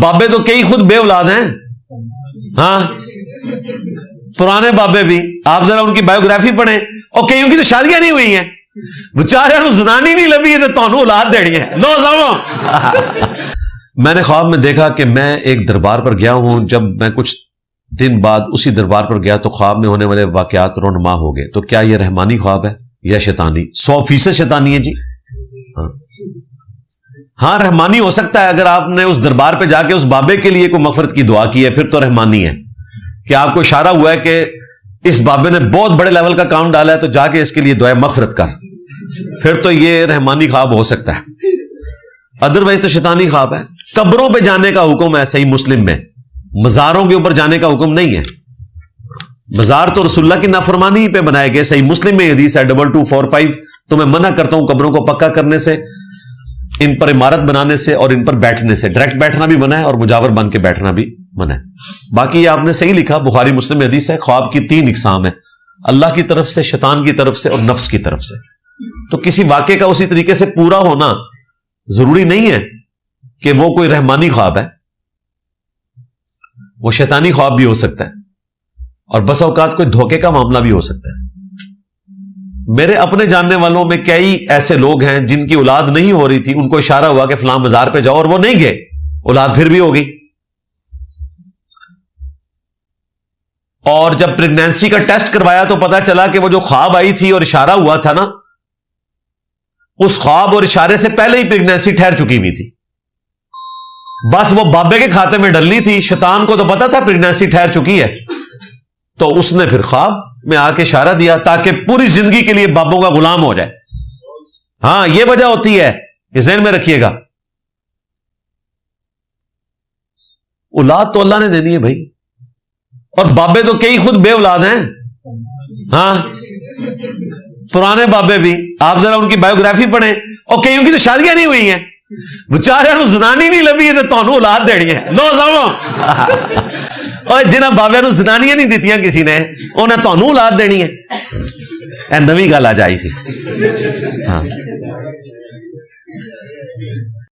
بابے تو کئی خود بے اولاد ہیں. ہاں پرانے بابے بھی, آپ ذرا ان کی بایوگرافی پڑھیں, اور کئیوں کی تو شادیاں نہیں ہوئی ہیں, بچارے زنانی نہیں لبھی ہے تو تانوں اولاد دینی ہے. لو سامو. میں نے خواب میں دیکھا کہ میں ایک دربار پر گیا ہوں. جب میں کچھ دن بعد اسی دربار پر گیا تو خواب میں ہونے والے واقعات رونما ہو گئے. تو کیا یہ رحمانی خواب ہے یا شیطانی؟ 100% شیطانی ہے جی. ہاں رحمانی ہو سکتا ہے اگر آپ نے اس دربار پہ جا کے اس بابے کے لیے کوئی مغفرت کی دعا کی ہے, پھر تو رحمانی ہے کہ آپ کو اشارہ ہوا ہے کہ اس بابے نے بہت بڑے لیول کا کام ڈالا ہے تو جا کے اس کے لیے دعائے مغفرت کر, پھر تو یہ رحمانی خواب ہو سکتا ہے. ادروائز تو شیطانی خواب ہے. قبروں پہ جانے کا حکم ہے صحیح مسلم میں, مزاروں کے اوپر جانے کا حکم نہیں ہے. مزار تو رسول اللہ کی نافرمانی پہ بنائے گئے. صحیح مسلم میں حدیث ہے 2245, تو میں منع کرتا ہوں قبروں کو پکا کرنے سے, ان پر عمارت بنانے سے اور ان پر بیٹھنے سے. ڈائریکٹ بیٹھنا بھی منع ہے اور مجاور بن کے بیٹھنا بھی منع ہے. باقی یہ آپ نے صحیح لکھا, بخاری مسلم میں حدیث ہے. خواب کی 3 اقسام ہیں, اللہ کی طرف سے, شیطان کی طرف سے اور نفس کی طرف سے. تو کسی واقعے کا اسی طریقے سے پورا ہونا ضروری نہیں ہے کہ وہ کوئی رحمانی خواب ہے, وہ شیطانی خواب بھی ہو سکتا ہے, اور بس اوقات کوئی دھوکے کا معاملہ بھی ہو سکتا ہے. میرے اپنے جاننے والوں میں کئی ایسے لوگ ہیں جن کی اولاد نہیں ہو رہی تھی, ان کو اشارہ ہوا کہ فلاں مزار پہ جاؤ, اور وہ نہیں گئے, اولاد پھر بھی ہو گئی. اور جب پریگنینسی کا ٹیسٹ کروایا تو پتا چلا کہ وہ جو خواب آئی تھی اور اشارہ ہوا تھا نا, اس خواب اور اشارے سے پہلے ہی پریگنینسی ٹھہر چکی ہوئی تھی. بس وہ بابے کے کھاتے میں ڈلنی تھی. شیطان کو تو پتا تھا پریگنینسی ٹھہر چکی ہے, تو اس نے پھر خواب میں آ کے اشارہ دیا تاکہ پوری زندگی کے لیے بابوں کا غلام ہو جائے. ہاں یہ وجہ ہوتی ہے, یہ ذہن میں رکھیے گا. اولاد تو اللہ نے دینی ہے بھائی, اور بابے تو کئی خود بے اولاد ہیں. ہاں پرانے بابے بھی, آپ ذرا ان کی بایوگرافی پڑھیں, اور کئیوں کی تو شادیاں نہیں ہوئی ہیں, بچارے زنانی نہیں لبھی ہے تو تانوں اولاد دینی ہے. لو سامو. اور جنہیں بابے نو زنانیاں نہیں دیتیاں کسی نے, انہیں تانوں اولاد دینی ہے. اے نویں گل آ جائی سی. ہاں